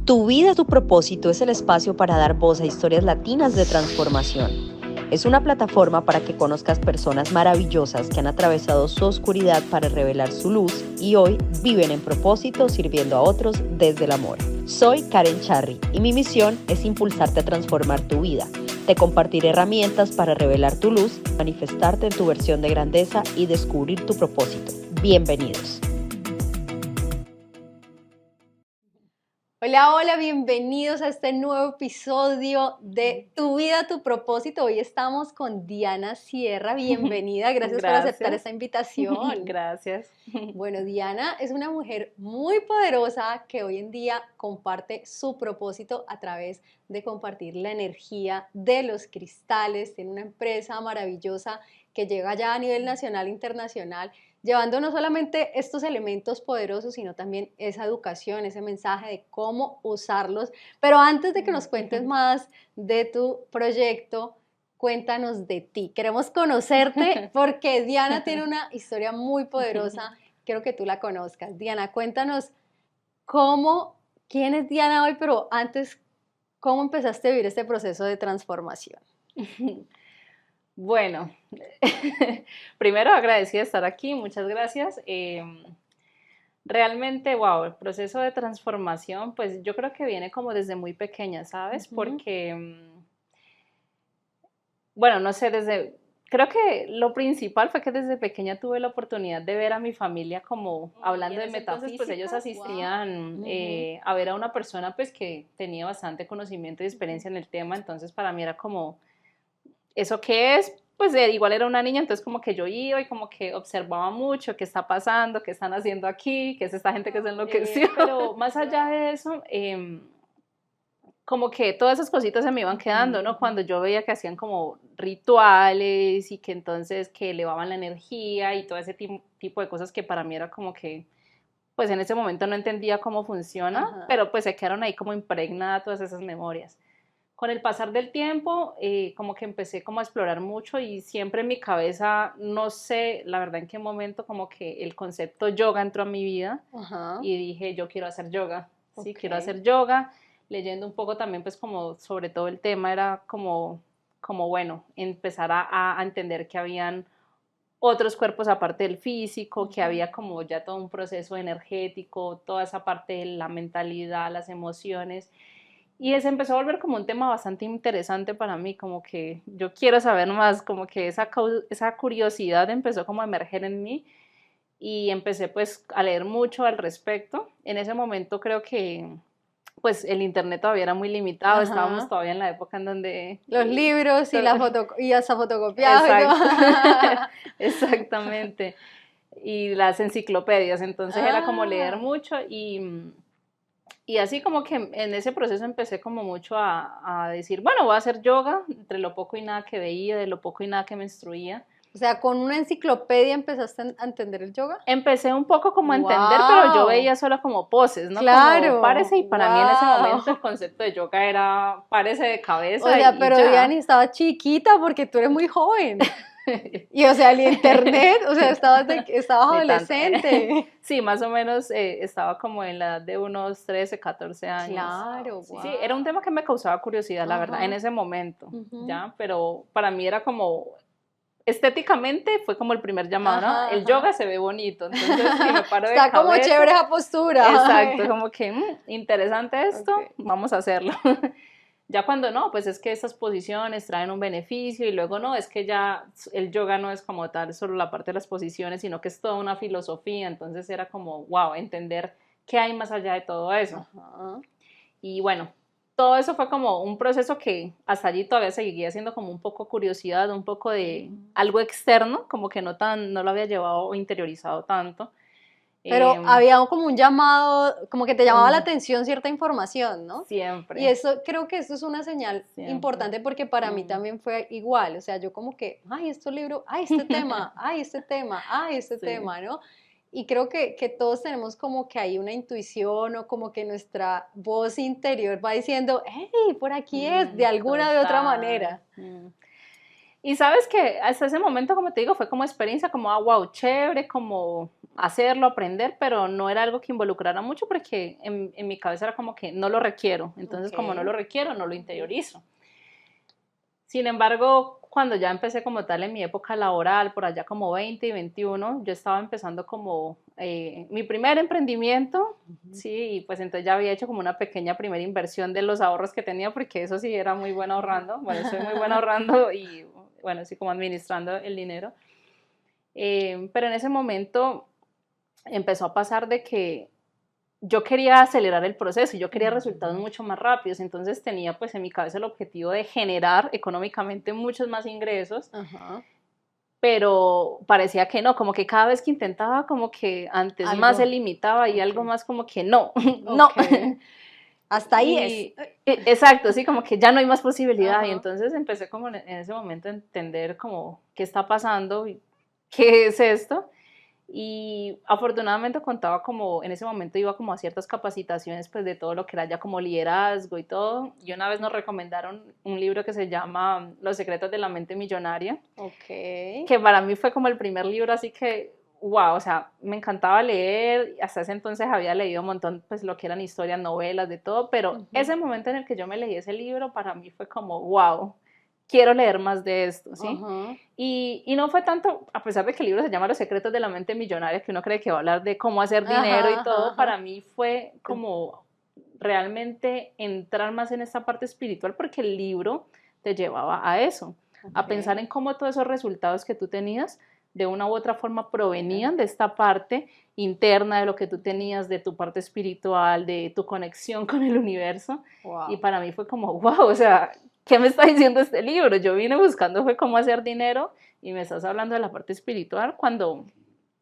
Tu vida, tu propósito es el espacio para dar voz a historias latinas de transformación. Es una plataforma para que conozcas personas maravillosas que han atravesado su oscuridad para revelar su luz y hoy viven en propósito sirviendo a otros desde el amor. Soy Karen Charry y mi misión es impulsarte a transformar tu vida. Te compartiré herramientas para revelar tu luz, manifestarte en tu versión de grandeza y descubrir tu propósito. Bienvenidos. Hola, hola, bienvenidos a este nuevo episodio de Tu vida, tu propósito. Hoy estamos con Diana Sierra. Bienvenida, gracias por aceptar esta invitación. Gracias. Bueno, Diana es una mujer muy poderosa que hoy en día comparte su propósito a través de compartir la energía de los cristales. Tiene una empresa maravillosa que llega ya a nivel nacional e internacional, llevando no solamente estos elementos poderosos, sino también esa educación, ese mensaje de cómo usarlos. Pero antes de que nos cuentes más de tu proyecto, cuéntanos de ti. Queremos conocerte porque Diana tiene una historia muy poderosa. Quiero que tú la conozcas. Diana, cuéntanos quién es Diana hoy, pero antes, ¿cómo empezaste a vivir este proceso de transformación? Bueno, primero agradecida de estar aquí, muchas gracias. Realmente, wow, el proceso de transformación, pues yo creo que viene como desde muy pequeña, ¿sabes? Porque, bueno, no sé, creo que lo principal fue que desde pequeña tuve la oportunidad de ver a mi familia como hablando de metafísica, pues ellos asistían a ver a una persona pues que tenía bastante conocimiento y experiencia en el tema, entonces para mí era como ¿eso qué es? Pues igual era una niña, entonces como que yo iba y como que observaba mucho qué está pasando, qué están haciendo aquí, qué es esta gente que se enloqueció. Pero más allá de eso, como que todas esas cositas se me iban quedando, ¿no? Cuando yo veía que hacían como rituales y que entonces que elevaban la energía y todo ese tipo de cosas que para mí era como que, pues en ese momento no entendía cómo funciona, pero pues se quedaron ahí como impregnadas todas esas memorias. Con el pasar del tiempo, como que empecé como a explorar mucho y siempre en mi cabeza, no sé la verdad en qué momento, como que el concepto yoga entró a mi vida y dije, yo quiero hacer yoga, sí, quiero hacer yoga, leyendo un poco también pues como sobre todo el tema era como bueno, empezar a entender que habían otros cuerpos aparte del físico, que había como ya todo un proceso energético, toda esa parte de la mentalidad, las emociones. Y se empezó a volver como un tema bastante interesante para mí, como que yo quiero saber más, como que esa curiosidad empezó como a emerger en mí y empecé pues a leer mucho al respecto. En ese momento creo que pues el internet todavía era muy limitado, estábamos todavía en la época en donde... Los libros y hasta fotocopiados. Exacto. Exactamente. Y las enciclopedias, entonces era como leer mucho y así como que en ese proceso empecé como mucho a decir, bueno, voy a hacer yoga, entre lo poco y nada que veía, de lo poco y nada que me instruía. O sea, con una enciclopedia empezaste a entender el yoga. Empecé un poco como a entender, pero yo veía solo como poses, ¿no? Claro. Como párese, y para mí en ese momento el concepto de yoga era párese de cabeza. O sea, pero Diana estaba chiquita porque tú eres muy joven. Y o sea, el internet, o sea, estabas adolescente. Sí, más o menos estaba como en la edad de unos 13, 14 años. Claro, sí, sí, era un tema que me causaba curiosidad, la verdad, en ese momento, ¿ya? Pero para mí era como, estéticamente fue como el primer llamado, ¿no? El yoga se ve bonito, entonces si me paro de cabeza. Está como chévere esa postura. Exacto, como que interesante esto, vamos a hacerlo. Ya cuando no, pues es que estas posiciones traen un beneficio y luego no, es que ya el yoga no es como tal solo la parte de las posiciones, sino que es toda una filosofía, entonces era como, wow, entender qué hay más allá de todo eso. Y bueno, todo eso fue como un proceso que hasta allí todavía seguía siendo como un poco curiosidad, un poco de algo externo, como que no lo había llevado o interiorizado tanto. Pero había como un llamado, como que te llamaba la atención cierta información, ¿no? Siempre. Y eso, creo que eso es una señal importante porque para mí también fue igual, o sea, yo como que, ay, este libro, ay, este tema, ay, este tema, ay, este tema, ¿no? Y creo que todos tenemos como que hay una intuición o como que nuestra voz interior va diciendo, hey, por aquí es, de alguna o de otra manera. Y sabes que hasta ese momento, como te digo, fue como experiencia, como, ah, wow, chévere, como hacerlo, aprender, pero no era algo que involucrara mucho porque en mi cabeza era como que no lo requiero. Entonces, como no Ok. lo requiero, no lo interiorizo. Sin embargo, cuando ya empecé como tal en mi época laboral, por allá como 20 y 21, yo estaba empezando como mi primer emprendimiento, Ujú. sí, y pues entonces ya había hecho como una pequeña primera inversión de los ahorros que tenía, porque eso sí era muy buena ahorrando, bueno, soy muy buena ahorrando y bueno, sí como administrando el dinero. Pero en ese momento empezó a pasar de que yo quería acelerar el proceso y yo quería resultados Ujú. mucho más rápidos, entonces tenía pues en mi cabeza el objetivo de generar económicamente muchos más ingresos, Ajá. pero parecía que no, como que cada vez que intentaba como que antes más se Algo. limitaba y Ok. algo más como que no, no. Ok. Hasta ahí es. Exacto, sí, como que ya no hay más posibilidad y Ajá. entonces empecé como en ese momento a entender como qué está pasando, qué es esto. Y afortunadamente contaba como, en ese momento iba como a ciertas capacitaciones pues de todo lo que era ya como liderazgo y todo. Y una vez nos recomendaron un libro que se llama Los secretos de la mente millonaria, Ok. que para mí fue como el primer libro así que, wow, o sea, me encantaba leer, hasta ese entonces había leído un montón pues lo que eran historias, novelas, de todo, pero Ujú. ese momento en el que yo me leí ese libro para mí fue como, wow, quiero leer más de esto, ¿sí? Ajá. Y no fue tanto, a pesar de que el libro se llama Los secretos de la mente millonaria, que uno cree que va a hablar de cómo hacer dinero Ajá, y ajá, todo, para ajá. mí fue como realmente entrar más en esta parte espiritual porque el libro te llevaba a eso, a pensar Ok. en cómo todos esos resultados que tú tenías de una u otra forma Eran. provenían de esta parte interna de lo que tú tenías, de tu parte espiritual, de tu conexión con el universo. Y Wow. para mí fue como, wow, o sea, ¿qué me está diciendo este libro? Yo vine buscando fue cómo hacer dinero y me estás hablando de la parte espiritual cuando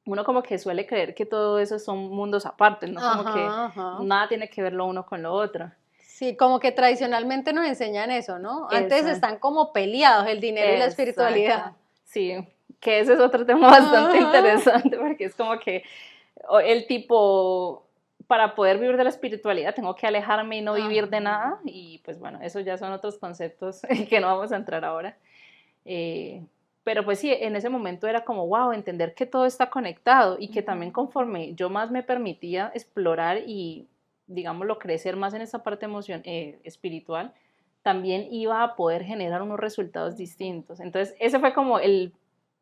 uno como que suele creer que todo eso son mundos aparte, ¿no? Como que Ajá, ajá. nada tiene que ver lo uno con lo otro. Sí, como que tradicionalmente nos enseñan eso, ¿no? Antes Eso, están como peleados el dinero y la espiritualidad. exacto. Sí, que ese es otro tema bastante Ajá, interesante porque es como que el tipo, para poder vivir de la espiritualidad tengo que alejarme y no vivir de ajá. nada y pues bueno, eso ya son otros conceptos que no vamos a entrar ahora. Eh, pero pues sí, en ese momento era como, wow, entender que todo está conectado y que también Ujú. conforme yo más me permitía explorar y, digámoslo, crecer más en esa parte espiritual, también iba a poder generar unos resultados distintos. Entonces, ese fue como el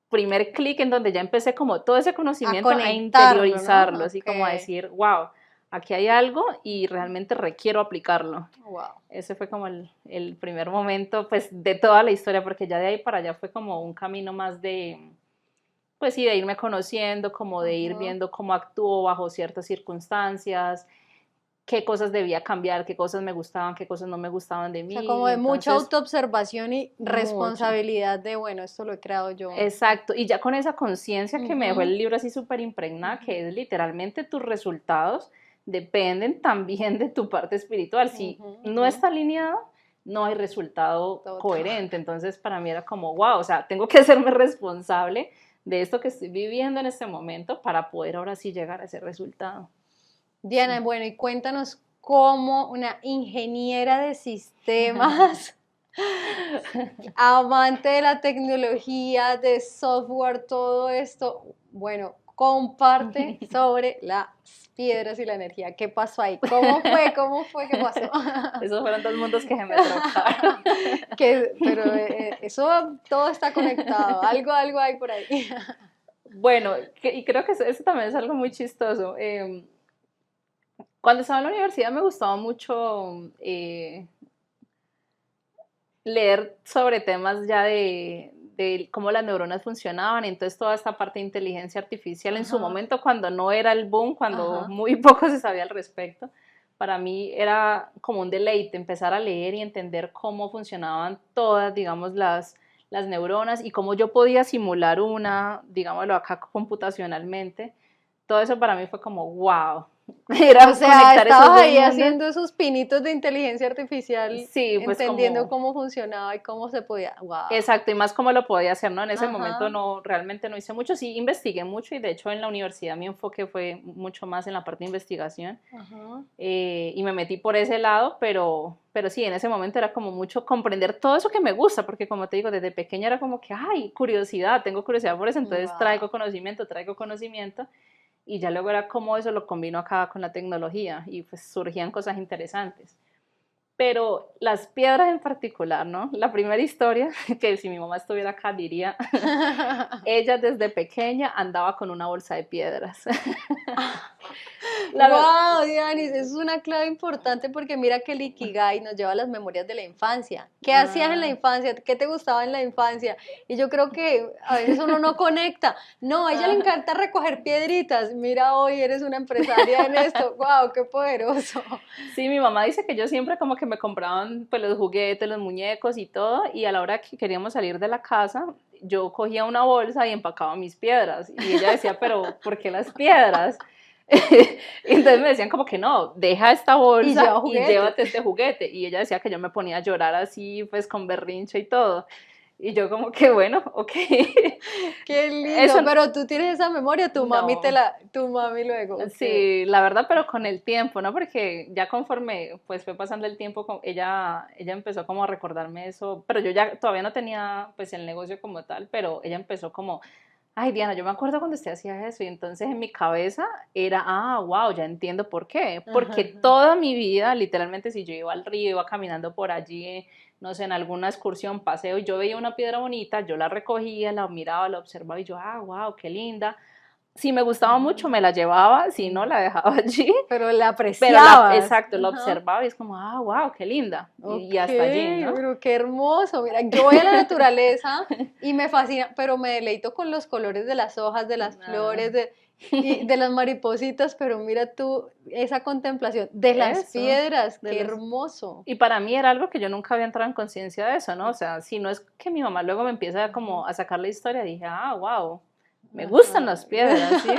primer clic en donde ya empecé como todo ese A conocimiento a conectarlo, interiorizarlo, ¿no? así Ok. como a decir, wow, aquí hay algo y realmente requiero aplicarlo. Wow. Ese fue como el primer momento, pues, de toda la historia, porque ya de ahí para allá fue como un camino más de, pues sí, de irme conociendo, como de ir Ajá. viendo cómo actúo bajo ciertas circunstancias, qué cosas debía cambiar, qué cosas me gustaban, qué cosas no me gustaban de O sea, mí, como y de mucha entonces, autoobservación y mucho. responsabilidad de, bueno, esto lo he creado yo. Exacto, y ya con esa conciencia que me dejó Ujú, el libro así súper impregnada, ujú, que es literalmente tus resultados dependen también de tu parte espiritual. Si ujú, no ujú. está alineado, no hay resultado Total. coherente. Entonces, para mí era como, wow, o sea, tengo que hacerme responsable de esto que estoy viviendo en este momento para poder ahora sí llegar a ese resultado. Diana, Sí. bueno, y cuéntanos cómo una ingeniera de sistemas, amante de la tecnología, de software, todo esto, bueno, comparte sobre las piedras y la energía. ¿Qué pasó ahí? ¿Cómo fue? ¿Cómo fue? ¿Qué pasó? Esos fueron dos mundos que se me trocaron. Pero eso todo está conectado, algo hay por ahí. Bueno, y creo que eso también es algo muy chistoso. Cuando estaba en la universidad me gustaba mucho leer sobre temas ya de cómo las neuronas funcionaban, y entonces toda esta parte de inteligencia artificial en su Ajá, momento cuando no era el boom, cuando ajá. muy poco se sabía al respecto, para mí era como un deleite empezar a leer y entender cómo funcionaban todas, digamos, las neuronas y cómo yo podía simular una, digámoslo acá computacionalmente. Todo eso para mí fue como, wow. Era O sea, conectar esos estabas dos ahí mundos. haciendo esos pinitos de inteligencia artificial, Sí, pues entendiendo como, cómo funcionaba y cómo se podía. ¡Wow! exacto, y más cómo lo podía hacer, ¿no? En ese momento Ajá, no, realmente no hice mucho, sí investigué mucho y de hecho en la universidad mi enfoque fue mucho más en la parte de investigación. ajá. Y me metí por ese lado, pero sí, en ese momento era como mucho comprender todo eso que me gusta, porque como te digo, desde pequeña era como que, ay, curiosidad, tengo curiosidad por eso, entonces Wow. traigo conocimiento, y ya luego era como eso lo combino acá con la tecnología, y pues surgían cosas interesantes. Pero las piedras en particular, ¿no? La primera historia, que si mi mamá estuviera acá diría, ella desde pequeña andaba con una bolsa de piedras. La, Wow, Dianis, eso es una clave importante porque mira que el Ikigai nos lleva a las memorias de la infancia. ¿Qué hacías en la ah, infancia? ¿Qué te gustaba en la infancia? Y yo creo que a veces uno no conecta. No, a ella le ah, encanta recoger piedritas. Mira, hoy eres una empresaria en esto. Wow, qué poderoso. sí, mi mamá dice que yo siempre como que me compraban pues los juguetes, los muñecos y todo, y a la hora que queríamos salir de la casa, yo cogía una bolsa y empacaba mis piedras, y ella decía, pero ¿por qué las piedras? Y entonces me decían como que no, deja esta Y bolsa lleva y juguetes. llévate este juguete, y ella decía que yo me ponía a llorar así pues con berrinche y todo, y yo como que bueno, ok, Qué lindo. eso Pero tú tienes esa memoria, no. tu mami luego. Ok. Sí, la verdad, pero con el tiempo, ¿no? Porque ya conforme pues fue pasando el tiempo, ella empezó como a recordarme eso, pero yo ya todavía no tenía pues el negocio como tal, pero ella empezó como, ay Diana, yo me acuerdo cuando usted hacía eso y entonces en mi cabeza era, wow, ya entiendo por qué, porque Ajá. toda mi vida, literalmente si yo iba al río, iba caminando por allí, no sé, en alguna excursión, paseo, y yo veía una piedra bonita, yo la recogía, la miraba, la observaba y yo, wow, qué linda. Si me gustaba mucho, me la llevaba, si no, la dejaba allí, Pero la pero apreciabas. exacto, la Ajá. observaba y es como, wow, qué linda, Ok, y hasta allí, ¿no? pero qué hermoso. Mira, yo voy a la naturaleza y me fascina, pero me deleito con los colores de las hojas, de las Ah, flores, y de las maripositas, pero mira tú esa contemplación de las eso, piedras, de qué los... hermoso. Y para mí era algo que yo nunca había entrado en conciencia de eso, ¿no? O sea, si no es que mi mamá luego me empieza como Ujú. a sacar la historia, dije, wow, me gustan Ajá. las piedras, ¿sí?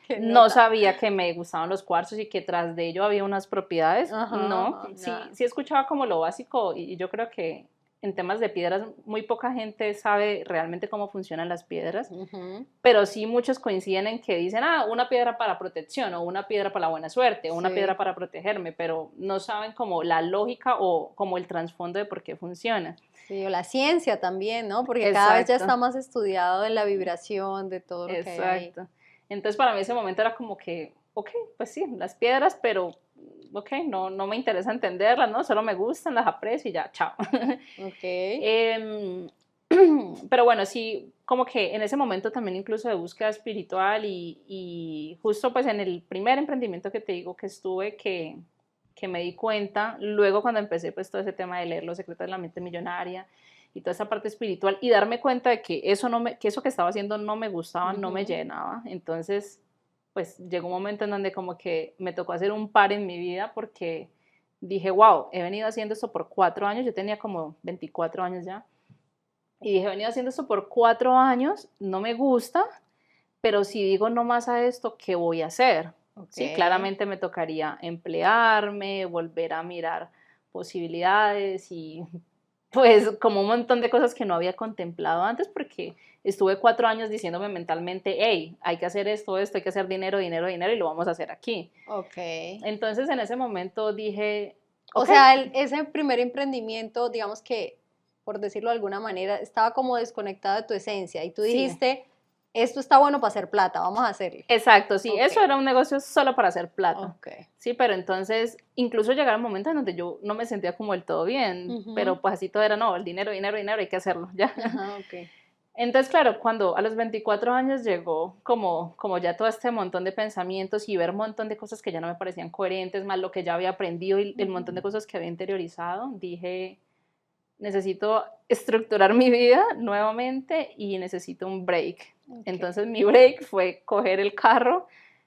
Qué No nota. sabía que me gustaban los cuarzos y que tras de ello había unas propiedades, Ajá, no, ajá, sí, nada. sí escuchaba como lo básico y yo creo que en temas de piedras muy poca gente sabe realmente cómo funcionan las piedras, Ujú. pero sí muchos coinciden en que dicen, una piedra para protección o una piedra para la buena suerte o una piedra Sí. para protegerme, pero no saben como la lógica o como el trasfondo de por qué funciona. Sí, o la ciencia también, ¿no? Porque cada vez ya Exacto. está más estudiado de la vibración, de todo lo que hay ahí. Exacto. Entonces para mí ese momento era como que, ok, pues sí, las piedras, pero ok, no me interesa entenderlas, ¿no? Solo me gustan, las aprecio y ya, chao. Ok. Em, pero bueno, sí, como que en ese momento también incluso de búsqueda espiritual y justo pues en el primer emprendimiento que te digo que estuve, que me di cuenta, luego cuando empecé pues todo ese tema de leer Los secretos de la mente millonaria y toda esa parte espiritual y darme cuenta de que eso, que eso que estaba haciendo no me gustaba, no me Ujú. llenaba, entonces pues llegó un momento en donde como que me tocó hacer un par en mi vida porque dije, wow, he venido haciendo esto por 4 años, yo tenía como 24 años ya, y dije, he venido haciendo esto por 4 años, no me gusta, pero si digo no más a esto, ¿qué voy a hacer? Ok. Sí, claramente me tocaría emplearme, volver a mirar posibilidades y pues como un montón de cosas que no había contemplado antes porque estuve 4 años diciéndome mentalmente, hey, hay que hacer esto, hay que hacer dinero, dinero, dinero y lo vamos a hacer aquí. Ok. Entonces en ese momento dije, O ok, sea, ese primer emprendimiento, digamos que, por decirlo de alguna manera, estaba como desconectado de tu esencia y tú sí, dijiste, esto está bueno para hacer plata, vamos a hacerle. exacto, sí, Ok, eso era un negocio solo para hacer plata. ok. Sí, pero entonces incluso llegaron momentos en donde yo no me sentía como del todo bien, Ujú. pero pues así todo era, no, el dinero, dinero, dinero, hay que hacerlo, ya. Ajá, ok. Entonces, claro, cuando a los 24 años llegó como ya todo este montón de pensamientos y ver un montón de cosas que ya no me parecían coherentes, más lo que ya había aprendido y el montón de Ujú. cosas que había interiorizado, dije, necesito estructurar mi vida nuevamente y necesito un break. Ok, Entonces mi break fue coger el carro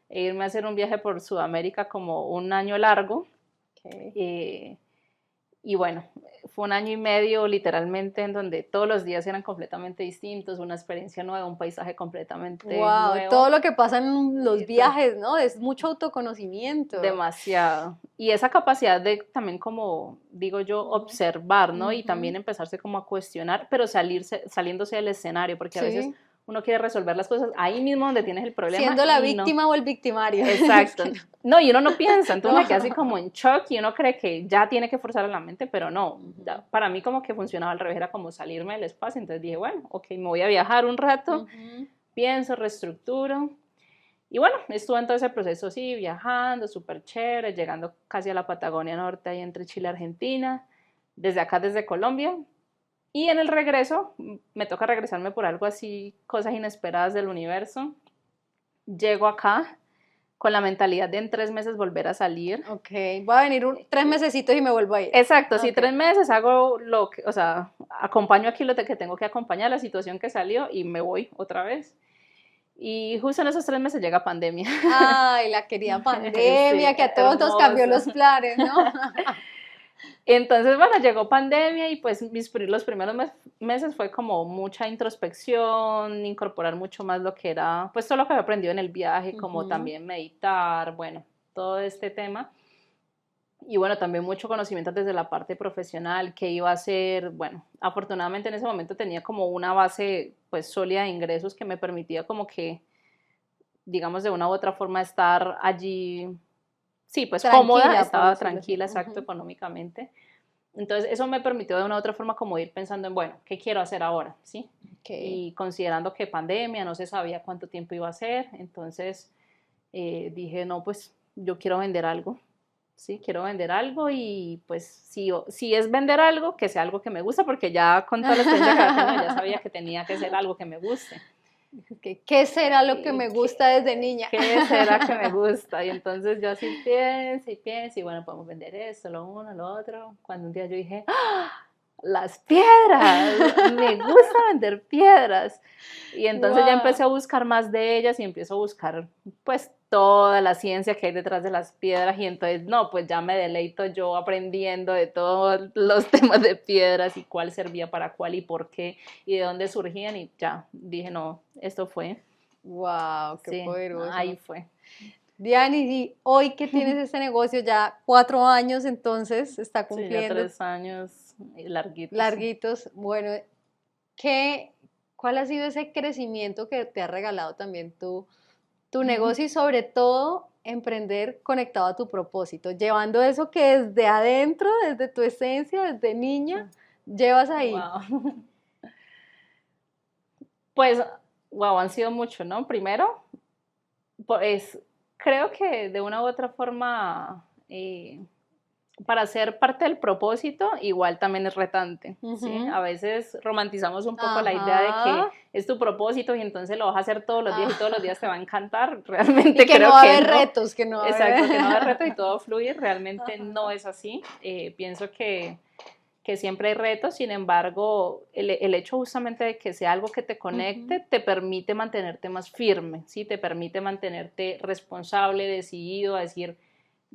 e irme a hacer un viaje por Sudamérica como un año largo. ok. eh, y bueno, fue 1 año y medio literalmente en donde todos los días eran completamente distintos, una experiencia nueva, un paisaje completamente Wow, nuevo. todo lo que pasa en los Y viajes, ¿no? Es mucho autoconocimiento. demasiado. Y esa capacidad de también como, digo yo, observar, ¿no? Y también empezarse como a cuestionar, pero saliéndose del escenario, porque a veces Sí, uno quiere resolver las cosas ahí mismo donde tienes el problema siendo la y no. víctima o el victimario. Exacto. No, y uno no piensa, entonces No. uno queda así como en shock y uno cree que ya tiene que forzar a la mente, pero no. Ya, para mí como que funcionaba al revés, era como salirme del espacio, entonces dije, bueno, ok, me voy a viajar un rato, pienso, reestructuro. Y bueno, estuve en todo ese proceso, sí, viajando, súper chévere, llegando casi a la Patagonia Norte, ahí entre Chile y Argentina, desde acá, desde Colombia. Y en el regreso, me toca regresarme por algo así, cosas inesperadas del universo. Llego acá con la mentalidad de en 3 meses volver a salir. Ok, voy a venir 3 mesecitos y me vuelvo a ir. Exacto, sí, Ok. 3 meses hago lo que, o sea, acompaño aquí lo que tengo que acompañar, la situación que salió y me voy otra vez. Y justo en esos 3 meses llega pandemia. Ay, la querida pandemia, Sí, que a todos nos cambió los hermoso. planes, ¿no? Entonces, bueno, llegó pandemia y pues los primeros meses fue como mucha introspección, incorporar mucho más lo que era, pues todo lo que había aprendido en el viaje, como también meditar, bueno, todo este tema. Y bueno, también mucho conocimiento desde la parte profesional, que iba a ser, bueno, afortunadamente en ese momento tenía como una base pues sólida de ingresos que me permitía como que, digamos, de una u otra forma estar allí, sí, pues cómoda, Tranquila, por estaba decirlo así. tranquila, exacto, económicamente. Entonces eso me permitió de una u otra forma como ir pensando en, bueno, ¿qué quiero hacer ahora? ¿Sí? Ok. Y considerando que pandemia, no se sabía cuánto tiempo iba a ser, entonces dije, no, pues yo quiero vender algo. Sí, quiero vender algo y pues si es vender algo, que sea algo que me gusta, porque ya con toda la experiencia que había tenido, ya sabía que tenía que ser algo que me guste. ¿Qué será lo que me gusta desde ¿Qué, niña? qué será que me gusta? Y entonces yo así pienso, y bueno, podemos vender esto, lo uno, lo otro. Cuando un día yo dije, ¡ah! Las piedras, me gusta vender piedras. Y entonces ya Wow. empecé a buscar más de ellas y empiezo a buscar pues toda la ciencia que hay detrás de las piedras y entonces no, pues ya me deleito yo aprendiendo de todos los temas de piedras y cuál servía para cuál y por qué y de dónde surgían y ya dije no, esto fue, Wow, qué sí, ahí poderoso. fue. Diana, y hoy que tienes este negocio ya 4 años, entonces está Sí, ya cumpliendo 3 años larguitos. larguitos. Bueno, ¿cuál ha sido ese crecimiento que te ha regalado también tu negocio y sobre todo emprender conectado a tu propósito, llevando eso que desde adentro, desde tu esencia, desde niña, llevas ahí? Wow. Pues, wow, han sido muchos, ¿no? Primero, pues creo que de una u otra forma, para ser parte del propósito, igual también es retante, ¿sí? Ujú. A veces romantizamos un poco la idea de que Ajá. es tu propósito y entonces lo vas a hacer todos los días y todos los Ajá. días te va a encantar. Y Realmente que no creo va a que haber no. retos, que no va a Exacto, que no hay haber. reto y todo fluye. Realmente no Ajá. es así. Pienso que siempre hay retos, sin embargo, el hecho justamente de que sea algo que te conecte Ujú. te permite mantenerte más firme, ¿sí? Te permite mantenerte responsable, decidido, a decir,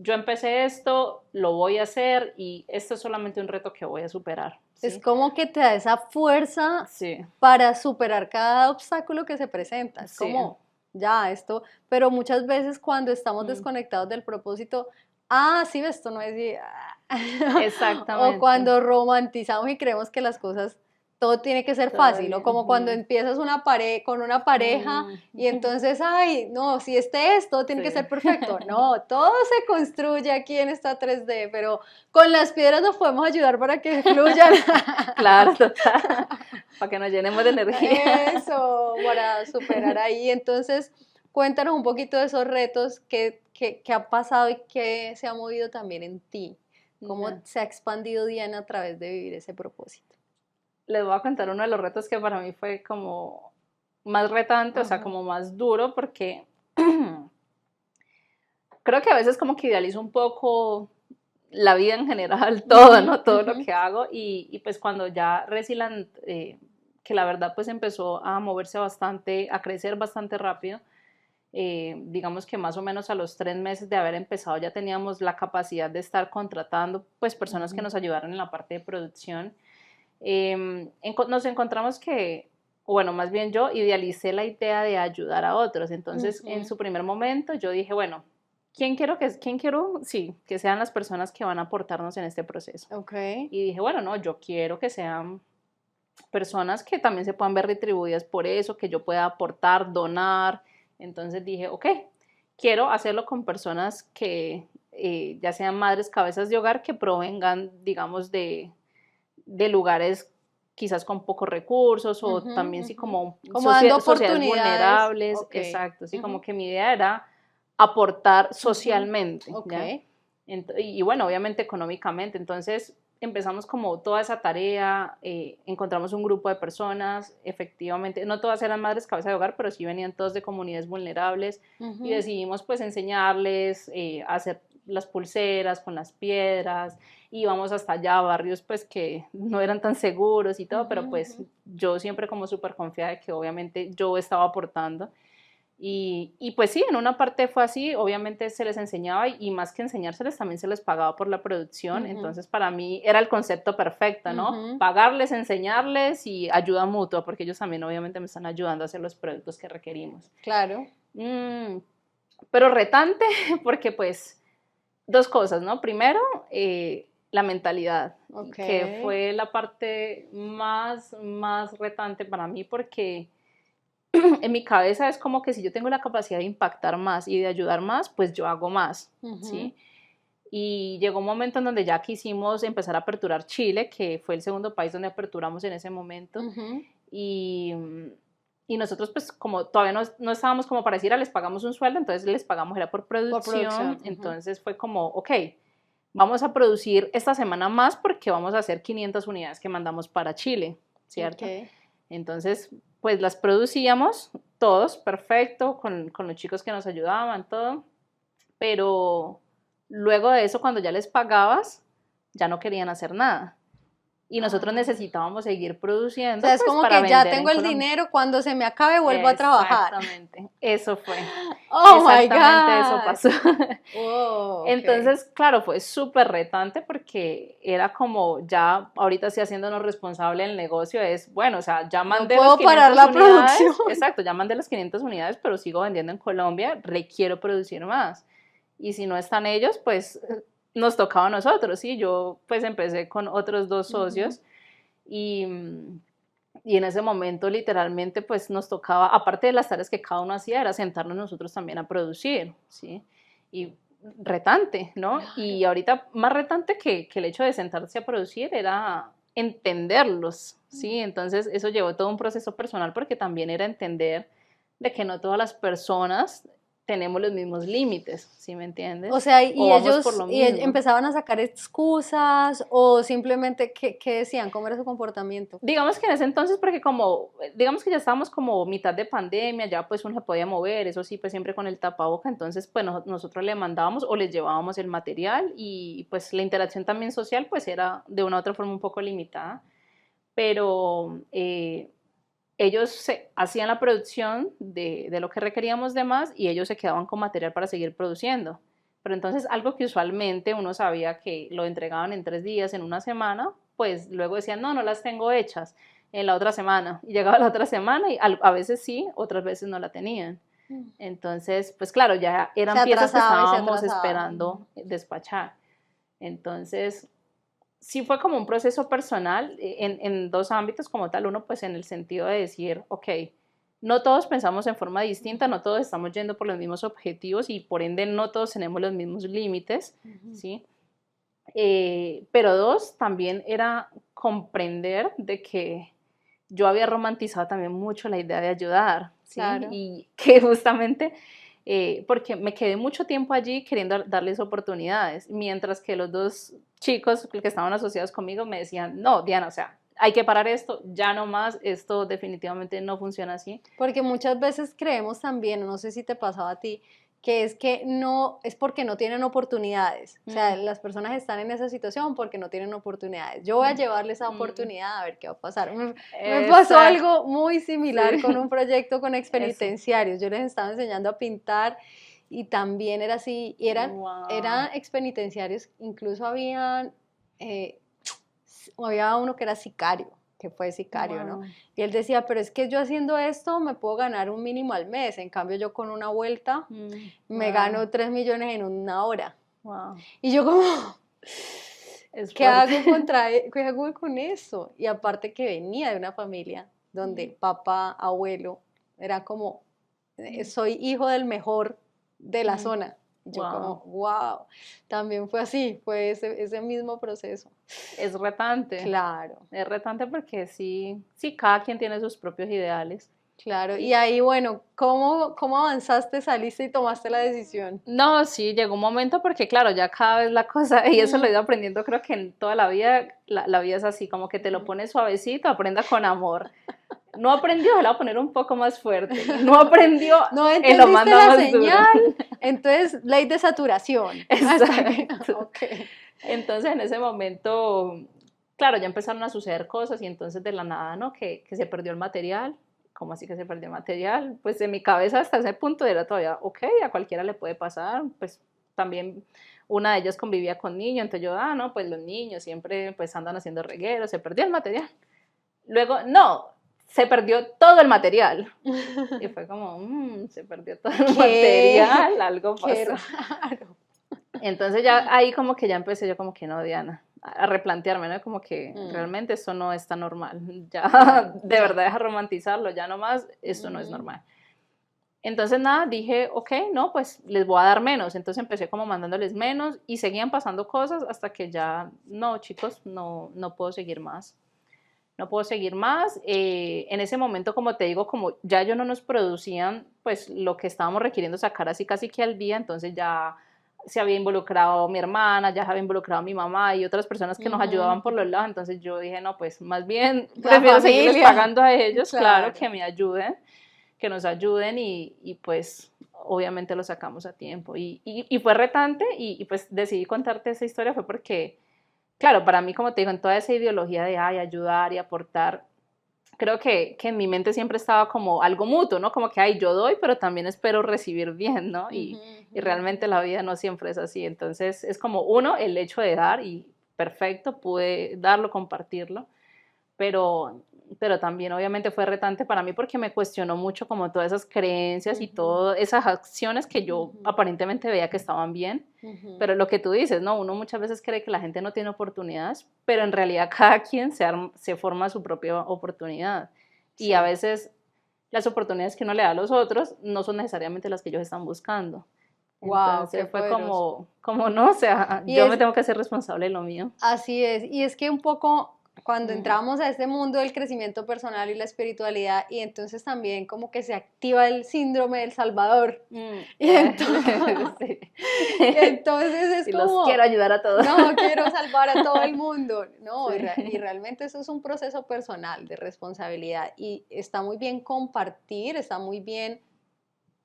yo empecé esto, lo voy a hacer y esto es solamente un reto que voy a superar, Es ¿sí? como que te da esa fuerza Sí, para superar cada obstáculo que se presenta. Es sí. como, ya, esto, pero muchas veces cuando estamos Mm, desconectados del propósito, sí, esto no es, o exactamente. cuando romantizamos y creemos que las cosas, todo tiene que ser Todo fácil, o bien. como cuando Ujú. empiezas con una pareja Mm, y entonces, ay, no, si este es, todo tiene que sí, ser perfecto. No, todo se construye aquí en esta 3D, pero con las piedras nos podemos ayudar para que fluyan. claro, total. Para que nos llenemos de energía. Eso, para superar ahí. Entonces, cuéntanos un poquito de esos retos que ha pasado y que se ha movido también en ti. ¿Cómo Ya. se ha expandido Diana a través de vivir ese propósito? Les voy a contar uno de los retos que para mí fue como más retante, o sea, Ajá. como más duro, porque creo que a veces como que idealizo un poco la vida en general, todo, Ujú, ¿no? Todo ujú. lo que hago y pues cuando ya Resilant, que la verdad pues empezó a moverse bastante, a crecer bastante rápido, digamos que más o menos a los 3 meses de haber empezado ya teníamos la capacidad de estar contratando pues personas que nos ayudaran en la parte de producción. Nos encontramos que, bueno, más bien yo idealicé la idea de ayudar a otros. Entonces, en su primer momento yo dije, bueno, ¿quién quiero? Sí, que sean las personas que van a aportarnos en este proceso. Okay. Y dije, bueno, no, yo quiero que sean personas que también se puedan ver retribuidas por eso, que yo pueda aportar, donar. Entonces dije, ok, quiero hacerlo con personas que ya sean madres, cabezas de hogar, que provengan, digamos, de lugares quizás con pocos recursos o también sí como, como dando sociedades oportunidades. vulnerables, Okay. exacto, sí, como que mi idea era aportar socialmente, Okay. ¿ya? Y bueno, obviamente económicamente, entonces empezamos como toda esa tarea, encontramos un grupo de personas, efectivamente, no todas eran madres cabeza de hogar, pero sí venían todos de comunidades vulnerables y decidimos pues enseñarles a hacer las pulseras con las piedras, íbamos hasta allá a barrios pues que no eran tan seguros y todo, pero pues yo siempre como súper confiada de que obviamente yo estaba aportando. Y pues sí, en una parte fue así, obviamente se les enseñaba y más que enseñárseles también se les pagaba por la producción, entonces para mí era el concepto perfecto, ¿no? Pagarles, enseñarles y ayuda mutua, porque ellos también obviamente me están ayudando a hacer los productos que requerimos. Claro. Pero retante, porque pues dos cosas, ¿no? Primero, la mentalidad, que fue la parte más retante para mí, porque en mi cabeza es como que si yo tengo la capacidad de impactar más y de ayudar más, pues yo hago más, ¿sí? Y llegó un momento en donde ya quisimos empezar a aperturar Chile, que fue el segundo país donde aperturamos en ese momento, y nosotros pues como todavía no estábamos como para decir, les pagamos un sueldo, entonces les pagamos era por producción. Entonces fue como, ok, vamos a producir esta semana más porque vamos a hacer 500 unidades que mandamos para Chile, ¿cierto? Entonces, pues las producíamos todos, perfecto, con los chicos que nos ayudaban, todo, pero luego de eso, cuando ya les pagabas, ya no querían hacer nada. Y nosotros necesitábamos seguir produciendo. O sea, es pues, como para que ya vender tengo el dinero, cuando se me acabe vuelvo a trabajar. Exactamente, eso fue. Oh Exactamente my God. eso pasó. Oh, Entonces, claro, fue súper retante porque era como ya, ahorita sí haciéndonos responsable del negocio, es, bueno, o sea, ya mandé no puedo las 500 parar la unidades, producción. exacto, ya mandé las 500 unidades, pero sigo vendiendo en Colombia, requiero producir más. Y si no están ellos, pues nos tocaba a nosotros, ¿sí? Yo pues empecé con otros 2 socios y en ese momento literalmente pues nos tocaba, aparte de las tareas que cada uno hacía, era sentarnos nosotros también a producir, ¿sí? Y retante, ¿no? Claro. Y ahorita más retante que el hecho de sentarse a producir era entenderlos, ¿sí? Entonces eso llevó todo un proceso personal porque también era entender de que no todas las personas tenemos los mismos límites, ¿sí me entiendes? O sea, y vamos por ellos lo mismo. empezaban a sacar excusas o simplemente, ¿qué decían? ¿Cómo era su comportamiento? Digamos que en ese entonces, porque como, digamos que ya estábamos como mitad de pandemia, ya pues uno se podía mover, eso sí, pues siempre con el tapaboca, entonces pues nosotros le mandábamos o les llevábamos el material y pues la interacción también social pues era de una u otra forma un poco limitada, pero ellos hacían la producción de lo que requeríamos de más y ellos se quedaban con material para seguir produciendo. Pero entonces algo que usualmente uno sabía que lo entregaban en 3 días, en una semana, pues luego decían, no las tengo hechas en la otra semana. Y llegaba la otra semana y a veces sí, otras veces no la tenían. Entonces, pues claro, ya eran piezas que estábamos esperando despachar. Entonces, sí fue como un proceso personal en 2 ámbitos como tal. Uno, pues en el sentido de decir, ok, no todos pensamos en forma distinta, no todos estamos yendo por los mismos objetivos y por ende no todos tenemos los mismos límites, ¿sí? Pero 2, también era comprender de que yo había romantizado también mucho la idea de ayudar, ¿sí? Claro. Y que justamente, porque me quedé mucho tiempo allí queriendo darles oportunidades, mientras que los 2 chicos que estaban asociados conmigo me decían, no, Diana, o sea, hay que parar esto, ya no más, esto definitivamente no funciona así. Porque muchas veces creemos también, no sé si te pasaba a ti, que es que no, es porque no tienen oportunidades. O sea, las personas están en esa situación porque no tienen oportunidades. Yo voy a llevarles esa oportunidad a ver qué va a pasar. Me pasó algo muy similar con un proyecto con expenitenciarios. Yo les estaba enseñando a pintar y también era así, y eran expenitenciarios, incluso había uno que era sicario, que fue sicario, ¿no? Y él decía, pero es que yo haciendo esto me puedo ganar un mínimo al mes, en cambio yo con una vuelta me gano 3 millones en una hora. Y yo como, ¿qué hago con eso? Y aparte que venía de una familia donde papá, abuelo, era como, soy hijo del mejor de la zona. Yo como, wow, también fue así, fue ese mismo proceso. Es retante. Claro. Es retante porque sí, cada quien tiene sus propios ideales. Claro, y ahí, bueno, ¿cómo avanzaste, saliste y tomaste la decisión? No, sí, llegó un momento porque, claro, ya cada vez la cosa, y eso lo he ido aprendiendo, creo que en toda la vida, la vida es así, como que te lo pones suavecito, aprenda con amor. No aprendió, se la voy a poner un poco más fuerte. No aprendió, no entendiste lo manda la más señal, duro. Entonces, ley de saturación. Exacto. Okay. Entonces, en ese momento, claro, ya empezaron a suceder cosas y entonces de la nada, ¿no? Que se perdió el material. ¿Cómo así que se perdió el material? Pues en mi cabeza hasta ese punto era todavía, ok, a cualquiera le puede pasar, pues también una de ellas convivía con niños, entonces yo, no, pues los niños siempre pues andan haciendo regueros, se perdió el material. Luego, no, se perdió todo el material. Y fue como, se perdió todo el material, algo pasó. Qué raro. Entonces ya ahí como que ya empecé yo como que no, Diana, a replantearme, ¿no? Como que realmente esto no está normal, ya de verdad deja romantizarlo, ya nomás esto no es normal. Entonces nada, dije, ok, no, pues les voy a dar menos, entonces empecé como mandándoles menos y seguían pasando cosas hasta que ya, no chicos, no puedo seguir más. No puedo seguir más. En ese momento, como te digo, como ya ellos no nos producían pues lo que estábamos requiriendo sacar así casi que al día, entonces ya se había involucrado mi hermana, ya se había involucrado mi mamá y otras personas que nos ayudaban por los lados, entonces yo dije, no, pues más bien prefiero seguirles pagando a ellos, claro, que me ayuden, que nos ayuden y pues obviamente lo sacamos a tiempo. Y fue retante y pues decidí contarte esa historia fue porque claro, para mí, como te digo, en toda esa ideología de ayudar y aportar, creo que en mi mente siempre estaba como algo mutuo, ¿no? Como que, yo doy, pero también espero recibir bien, ¿no? Y realmente la vida no siempre es así. Entonces, es como uno, el hecho de dar y perfecto, pude darlo, compartirlo, pero también obviamente fue retante para mí porque me cuestionó mucho como todas esas creencias y todas esas acciones que yo aparentemente veía que estaban bien, pero lo que tú dices, ¿no? Uno muchas veces cree que la gente no tiene oportunidades, pero en realidad cada quien se forma su propia oportunidad y a veces las oportunidades que uno le da a los otros no son necesariamente las que ellos están buscando. Entonces fue como no, o sea, yo me tengo que hacer responsable de lo mío. Así es, y es que un poco cuando entramos a este mundo del crecimiento personal y la espiritualidad, y entonces también como que se activa el síndrome del Salvador. Y entonces, es como... los quiero ayudar a todos. No, quiero salvar a todo el mundo. No, y realmente eso es un proceso personal de responsabilidad. Y está muy bien compartir, está muy bien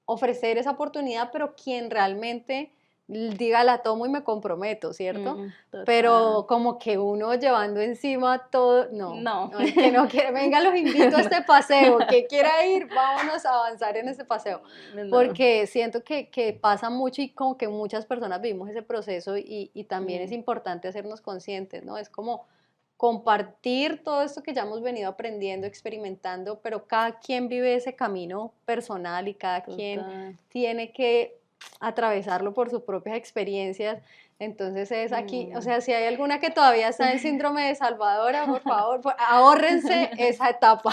ofrecer esa oportunidad, pero quien realmente diga la tomo y me comprometo, ¿cierto? Pero como que uno llevando encima todo, no, el que no quiere, venga, los invito a este paseo, que quiera ir, vámonos a avanzar en este paseo, porque siento que pasa mucho y como que muchas personas vivimos ese proceso y también es importante hacernos conscientes, ¿no? Es como compartir todo esto que ya hemos venido aprendiendo, experimentando, pero cada quien vive ese camino personal y cada quien tiene que atravesarlo por sus propias experiencias. Entonces es aquí, o sea, si hay alguna que todavía está en síndrome de Salvadora, por favor, ahórrense esa etapa.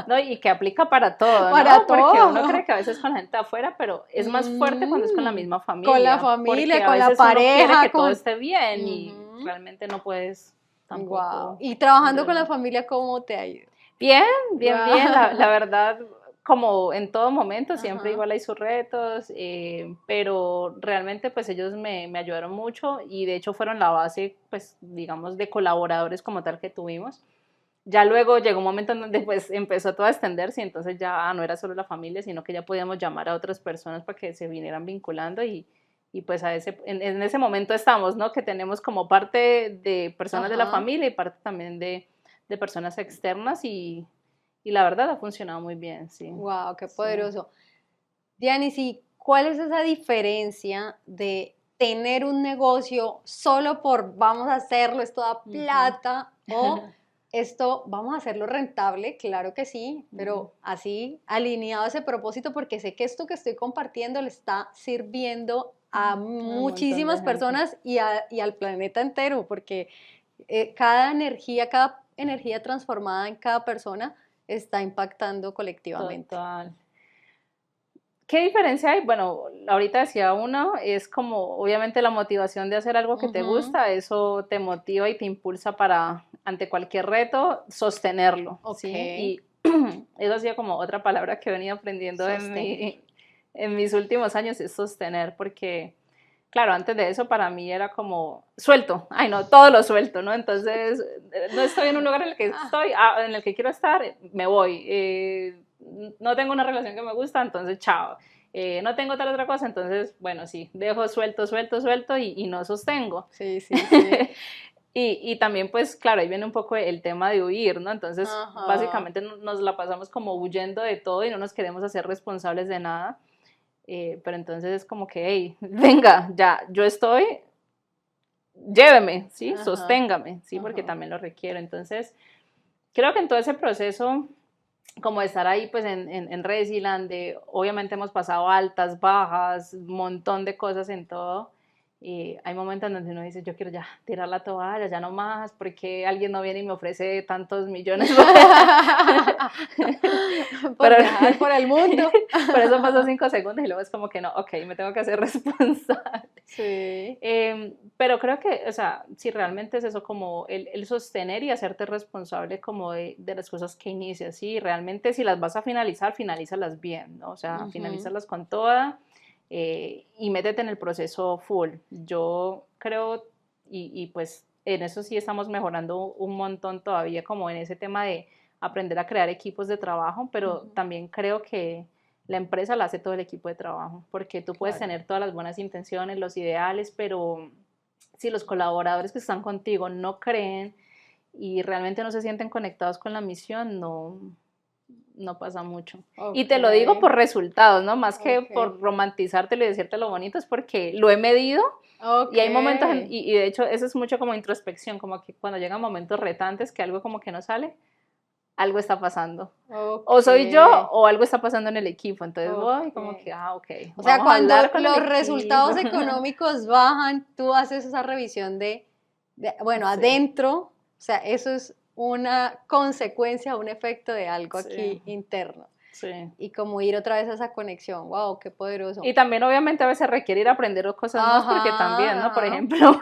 No, y que aplica para todo, para ¿no? todo. Porque uno cree que a veces con la gente de afuera, pero es más fuerte cuando es con la misma familia. Con la familia, con la uno pareja. quiere que todo esté bien y realmente no puedes tampoco. Wow. Y trabajando con la familia, ¿cómo te ha ido? Bien. La verdad, como en todo momento, siempre igual hay sus retos, pero realmente pues ellos me ayudaron mucho y de hecho fueron la base, pues digamos, de colaboradores como tal que tuvimos. Ya luego llegó un momento en donde pues empezó todo a extenderse y entonces ya no era solo la familia, sino que ya podíamos llamar a otras personas para que se vinieran vinculando y pues en ese momento estamos, ¿no? Que tenemos como parte de personas de la Ajá. familia y parte también de personas externas y la verdad ha funcionado muy bien, sí. Wow, qué Sí. poderoso. Dianis, ¿y cuál es esa diferencia de tener un negocio solo por vamos a hacerlo, esto da plata, o esto vamos a hacerlo rentable? Claro que sí, pero así alineado a ese propósito, porque sé que esto que estoy compartiendo le está sirviendo a Un montón de muchísimas gente. personas y al planeta entero, porque cada energía transformada en cada persona está impactando colectivamente. Total. ¿Qué diferencia hay? Bueno, ahorita decía uno, es como obviamente la motivación de hacer algo que te Ujú. gusta, eso te motiva y te impulsa para, ante cualquier reto, sostenerlo, Ok, ¿sí? Y eso ha sido como otra palabra que he venido aprendiendo sostener. en mis últimos años, es sostener, porque, claro, antes de eso para mí era como suelto, ay no, todo lo suelto, ¿no? Entonces, no estoy en un lugar en el que Ah, estoy, en el que quiero estar, me voy. No tengo una relación que me gusta, entonces chao. No tengo tal otra cosa, entonces, bueno, sí, dejo suelto, suelto, suelto y no sostengo. sí, sí, sí. Y también, pues, claro, ahí viene un poco el tema de huir, ¿no? Entonces, Ajá. básicamente nos la pasamos como huyendo de todo y no nos queremos hacer responsables de nada. Pero entonces es como que, hey, venga, ya, yo estoy, lléveme, ¿sí? Ajá. Sosténgame, ¿sí? Porque Ajá. también lo requiero. Entonces, creo que en todo ese proceso como de estar ahí pues en Reziland, obviamente hemos pasado altas, bajas, un montón de cosas en todo. Y hay momentos en donde uno dice, yo quiero ya tirar la toalla, ya no más, porque alguien no viene y me ofrece tantos millones. Por Pero, viajar por el mundo. pero eso pasó 5 segundos y luego es como que no, ok, me tengo que hacer responsable. Sí. Pero creo que, o sea, si realmente es eso como el sostener y hacerte responsable como de las cosas que inicias, ¿sí? Realmente si las vas a finalizar, finalízalas bien, ¿no? O sea, Ujú. finalízalas con toda y métete en el proceso full. Yo creo, y pues en eso sí estamos mejorando un montón todavía como en ese tema de aprender a crear equipos de trabajo, pero Ujú. también creo que la empresa la hace todo el equipo de trabajo, porque tú puedes Claro. tener todas las buenas intenciones, los ideales, pero si los colaboradores que están contigo no creen y realmente no se sienten conectados con la misión, no pasa mucho. Y Ok. te lo digo por resultados, ¿no? Más que Ok. por romantizártelo y decirte lo bonito, es porque lo he medido y Ok. hay momentos, y de hecho eso es mucho como introspección, como que cuando llegan momentos retantes que algo como que no sale, algo está pasando. O Ok. soy yo o algo está pasando en el equipo. Entonces voy como Ok. que, ok, O sea, vamos a cuando hablar con el los equipo. resultados económicos bajan, tú haces esa revisión bueno, Sí, adentro, o sea, eso es una consecuencia, un efecto de algo sí, aquí interno. sí. Y como ir otra vez a esa conexión, wow, qué poderoso. Y también obviamente a veces requiere ir a aprender cosas nuevas porque también, Ajá, ¿no? Por ajá. ejemplo,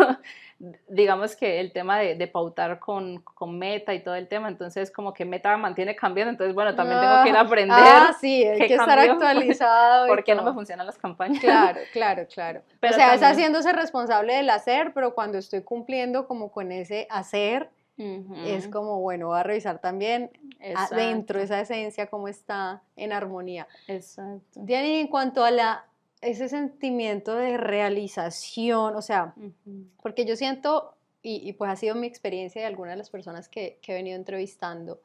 digamos que el tema de pautar con Meta y todo el tema, entonces como que Meta mantiene cambiando, entonces bueno, también tengo que ir a aprender Sí, hay qué que estar cambió, actualizado y por qué no me todo. funcionan las campañas. Claro, claro, claro. O Pero sea, es también, haciéndose responsable del hacer, pero cuando estoy cumpliendo como con ese hacer, es ujú, como, bueno, voy a revisar también adentro exacto, esa esencia, cómo está en armonía. exacto. Diana, y en cuanto a ese sentimiento de realización, o sea, Ujú, porque yo siento, y pues ha sido mi experiencia de algunas de las personas que he venido entrevistando,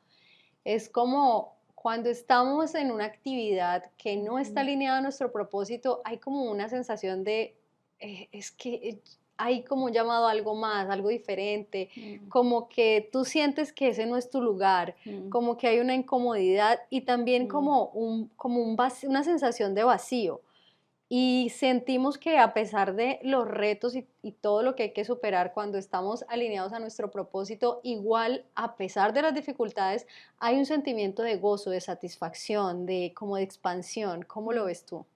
es como cuando estamos en una actividad que no está ujú, alineada a nuestro propósito, hay como una sensación de, es que hay como un llamado a algo más, algo diferente, mm, como que tú sientes que ese no es tu lugar, mm, como que hay una incomodidad y también mm. una sensación de vacío. Y sentimos que a pesar de los retos y todo lo que hay que superar cuando estamos alineados a nuestro propósito, igual a pesar de las dificultades, hay un sentimiento de gozo, de satisfacción, de como de expansión. ¿Cómo lo Mm. ves tú?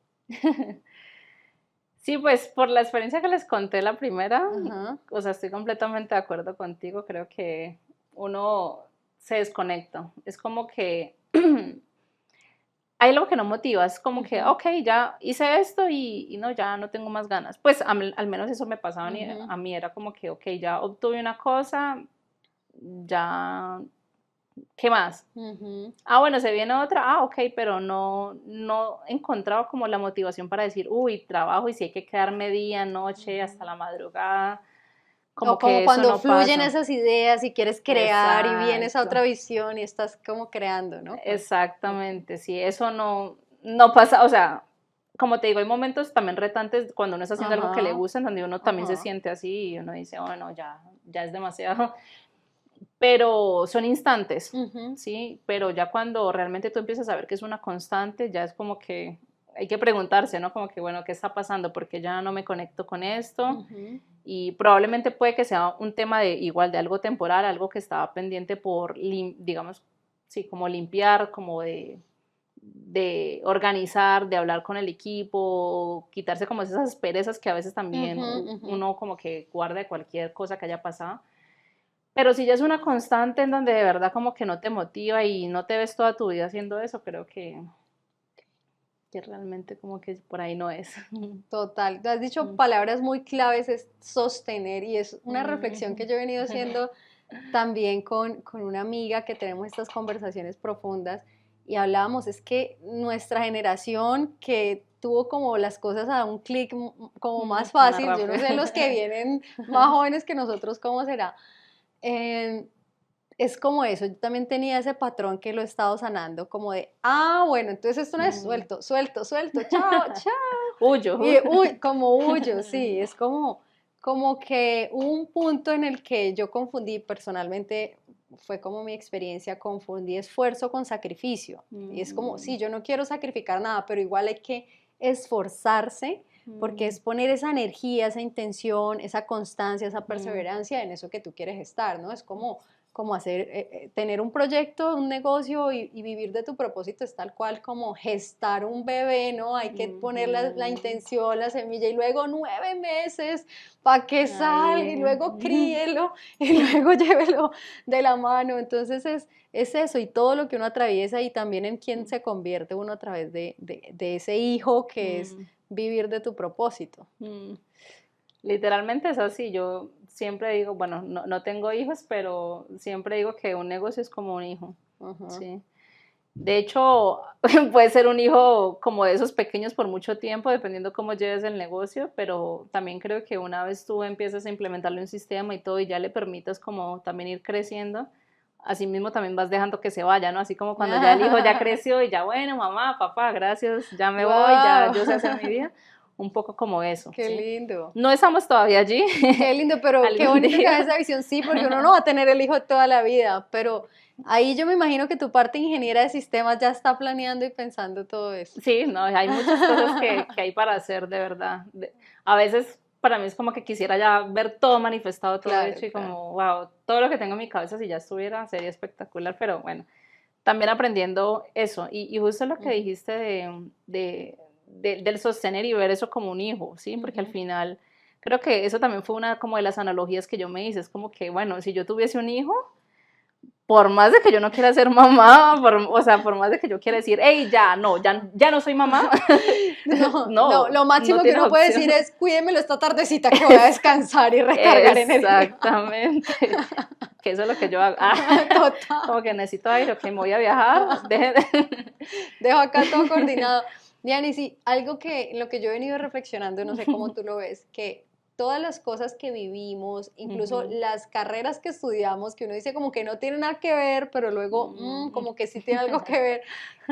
Sí, pues por la experiencia que les conté la primera, Ajá. o sea, estoy completamente de acuerdo contigo, creo que uno se desconecta, es como que hay algo que no motiva, es como que, Ujú, ok, ya hice esto y no, ya no tengo más ganas. Pues al menos eso me pasaba ujú. a mí, era como que, ok, ya obtuve una cosa, ya ¿qué más? Ujú. Ah, bueno, se viene otra, ah, ok, pero no he encontrado como la motivación para decir, uy, trabajo y si hay que quedarme día, noche, hasta la madrugada, O como como que eso cuando no fluyen pasa. esas ideas y quieres crear y vienes a otra Exacto, visión y estás como creando, ¿no? Ok. exactamente, sí, eso no pasa, o sea, como te digo, hay momentos también retantes cuando uno está haciendo algo que le Ajá, gusta, en donde uno también se ajá. siente así y uno dice, bueno, ya es demasiado, pero son instantes, Ujú, ¿sí? Pero ya cuando realmente tú empiezas a ver que es una constante, ya es como que hay que preguntarse, ¿no? Como que, bueno, ¿qué está pasando? Porque ya no me conecto con esto ujú, y probablemente puede que sea un tema de igual de algo temporal, algo que estaba pendiente por, digamos, sí, como limpiar, como de organizar, de hablar con el equipo, quitarse como esas asperezas que a veces también ujú, ujú. uno como que guarda de cualquier cosa que haya pasado. Pero si ya es una constante en donde de verdad como que no te motiva y no te ves toda tu vida haciendo eso, creo que realmente como que por ahí no es. Total, tú has dicho Mm, palabras muy claves, es sostener y es una reflexión mm, que yo he venido haciendo también con una amiga que tenemos estas conversaciones profundas y hablábamos, es que nuestra generación que tuvo como las cosas a un clic como más más fácil, yo no rápido. sé los que vienen más jóvenes que nosotros cómo será, eh, es como eso, yo también tenía ese patrón que lo he estado sanando, como de, ah, bueno, entonces esto no es Mm. suelto, suelto, suelto, chao, chao. Huyo. Y uy, como huyo, sí, es como que hubo un punto en el que yo confundí personalmente, fue como mi experiencia, confundí esfuerzo con sacrificio. Y es como, Mm, sí, yo no quiero sacrificar nada, pero igual hay que esforzarse porque mm, es poner esa energía, esa intención, esa constancia, esa mm, perseverancia en eso que tú quieres estar, ¿no? Es como hacer, tener un proyecto, un negocio y vivir de tu propósito es tal cual como gestar un bebé, ¿no? Hay que poner la ujú. intención, la semilla y luego 9 meses para que salga y Ahí. luego críelo y luego llévelo de la mano. Entonces es eso y todo lo que uno atraviesa y también en quién se convierte uno a través de ese hijo que es Mm, vivir de tu propósito. mm. Literalmente es así. Yo siempre digo, bueno, no tengo hijos, pero siempre digo que un negocio es como un hijo. Ajá. Sí. De hecho, puede ser un hijo como de esos pequeños por mucho tiempo, dependiendo cómo lleves el negocio, pero también creo que una vez tú empiezas a implementarle un sistema y todo y ya le permitas como también ir creciendo, así mismo también vas dejando que se vaya, ¿no? Así como cuando ya el hijo ya creció y ya, bueno, mamá, papá, gracias, ya me voy, ya ¡Wow! yo sé hacer mi vida, un poco como eso, ¡Qué ¿sí? lindo! No estamos todavía allí, Qué lindo, pero qué algún bonito que hagas día. esa visión, sí, porque uno no va a tener el hijo toda la vida, pero ahí yo me imagino que tu parte ingeniera de sistemas ya está planeando y pensando todo eso. Sí, no, hay muchas cosas que hay para hacer, de verdad. A veces para mí es como que quisiera ya ver todo manifestado, todo Claro, hecho y claro. como, wow, todo lo que tengo en mi cabeza si ya estuviera sería espectacular, pero bueno, también aprendiendo eso. Y justo lo que Ujú, dijiste del sostener y ver eso como un hijo, ¿sí? Porque al ujú. final creo que eso también fue una como de las analogías que yo me hice, es como que, bueno, si yo tuviese un hijo, por más de que yo no quiera ser mamá, o sea, por más de que yo quiera decir, hey, ya no soy mamá, No, no, no, lo no máximo que tienes uno puede decir opción. es cuídemelo esta tardecita que voy a Es- descansar y recargar energía. exactamente, que eso es lo que yo hago. Total. Como que necesito aire, ok, me voy a viajar, Dejo acá todo coordinado. Diana, sí, algo que lo que yo he venido reflexionando, no sé cómo tú lo ves, que todas las cosas que vivimos, incluso Ujú. las carreras que estudiamos, que uno dice como que no tiene nada que ver, pero luego Mm. como que sí tiene algo que ver.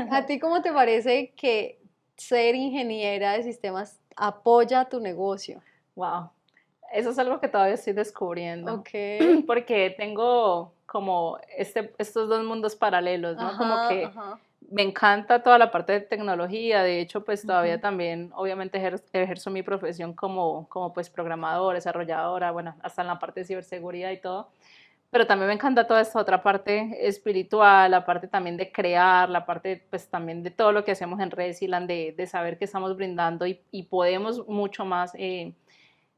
¿A ti cómo te parece que ser ingeniera de sistemas apoya tu negocio? Wow, eso es algo que todavía estoy descubriendo, Ok. porque tengo como estos dos mundos paralelos, ¿no? Como Ajá, que ajá. me encanta toda la parte de tecnología, de hecho, pues todavía Ujú, también, obviamente, ejerzo mi profesión como pues programadora, desarrolladora, bueno, hasta en la parte de ciberseguridad y todo, pero también me encanta toda esta otra parte espiritual, la parte también de crear, la parte pues también de todo lo que hacemos en Resiland, de saber que estamos brindando y podemos mucho más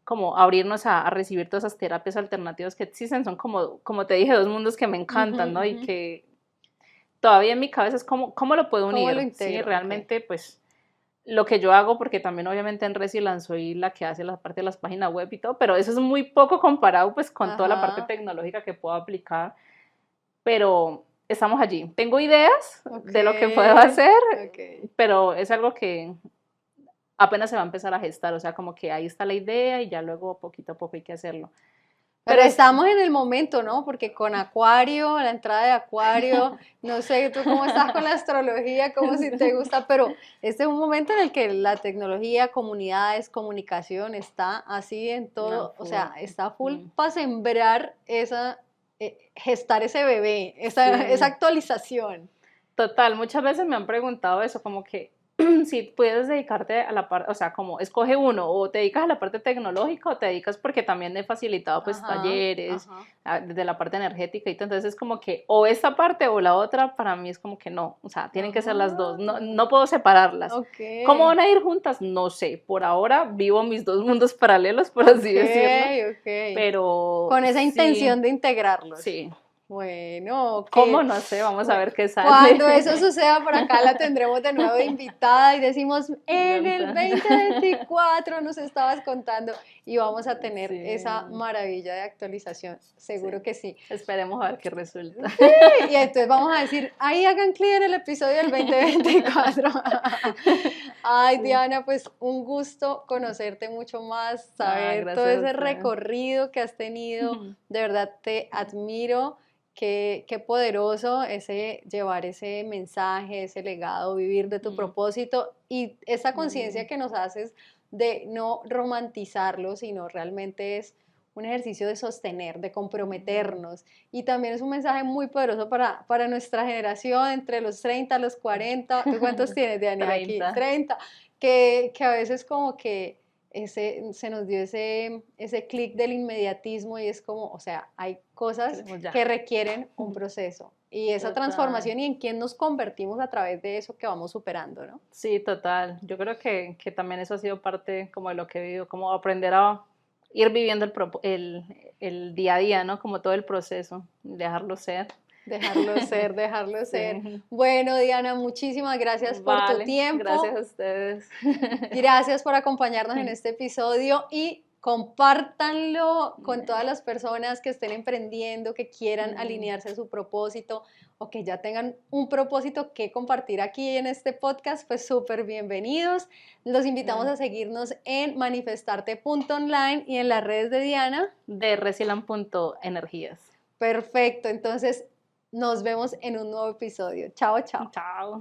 como abrirnos a recibir todas esas terapias alternativas que existen, son como te dije, dos mundos que me ujú, encantan, ¿no? Y ujú. que todavía en mi cabeza es cómo lo puedo ¿Cómo lo unir, ¿sí? integro? Ok. Realmente, pues, lo que yo hago, porque también obviamente en Resiland soy la que hace la parte de las páginas web y todo, pero eso es muy poco comparado, pues, con toda la parte Ajá. tecnológica que puedo aplicar, pero estamos allí. Tengo ideas de lo que Ok, puedo hacer, ok. pero es algo que apenas se va a empezar a gestar, o sea, como que ahí está la idea y ya luego poquito a poco hay que hacerlo. Pero Pero estamos en el momento, ¿no? Porque con Acuario, la entrada de Acuario, no sé tú cómo estás con la astrología, cómo si te gusta, pero este es un momento en el que la tecnología, comunidades, comunicación está así en no, todo, o sea, está full mm, para sembrar esa, gestar ese bebé, esa sí. actualización. Total, muchas veces me han preguntado eso, como que si puedes dedicarte a la parte, o sea, como escoge uno, o te dedicas a la parte tecnológica o te dedicas porque también he facilitado pues Ajá, talleres ajá. desde la parte energética y todo, entonces es como que o esta parte o la otra, para mí es como que no, o sea, tienen que ser las dos, no, Ah, no puedo separarlas. ok, ¿Cómo van a ir juntas? No sé, por ahora vivo mis dos mundos paralelos, por así ok, decirlo, ok. pero Con esa sí, intención de integrarlos. sí, Bueno, ¿cómo? que No sé, vamos a ver qué cuando sale. eso suceda por acá la tendremos de nuevo de invitada y decimos, en el 2024 nos estabas contando y vamos a tener esa Sí, maravilla de actualización, sí. seguro que sí. Esperemos a ver qué resulta. Y entonces vamos a decir, ahí hagan clic en el episodio del 2024. Ay, Sí. Diana, pues un gusto conocerte mucho más, Ah, saber todo gracias a ese usted. recorrido que has tenido. De verdad te admiro. Qué poderoso ese llevar ese mensaje, ese legado, vivir de tu Mm, propósito y esa conciencia mm, que nos haces de no romantizarlo, sino realmente es un ejercicio de sostener, de mm. comprometernos. Y también es un mensaje muy poderoso para nuestra generación, entre los 30 los 40. ¿Tú cuántos tienes, Diana, aquí? 30. 30, que a veces como que se nos dio ese clic del inmediatismo y es como, o sea, hay cosas Queremos ya. que requieren un proceso y esa Total. transformación y en quién nos convertimos a través de eso que vamos superando, ¿no? Sí, total. Yo creo que también eso ha sido parte como de lo que he vivido, como aprender a ir viviendo el día a día, ¿no? Como todo el proceso, dejarlo ser. Dejarlo ser, dejarlo ser. Sí. Bueno, Diana, muchísimas gracias por tu Vale, gracias tiempo. a ustedes. Gracias por acompañarnos en este episodio y compártanlo con todas las personas que estén emprendiendo, que quieran Mm, alinearse a su propósito o que ya tengan un propósito que compartir aquí en este podcast, pues súper bienvenidos. Los invitamos mm. a seguirnos en manifestarte.online y en las redes de Diana. De Resilan.energías. Perfecto, entonces nos vemos en un nuevo episodio. Chao, chao. Chao.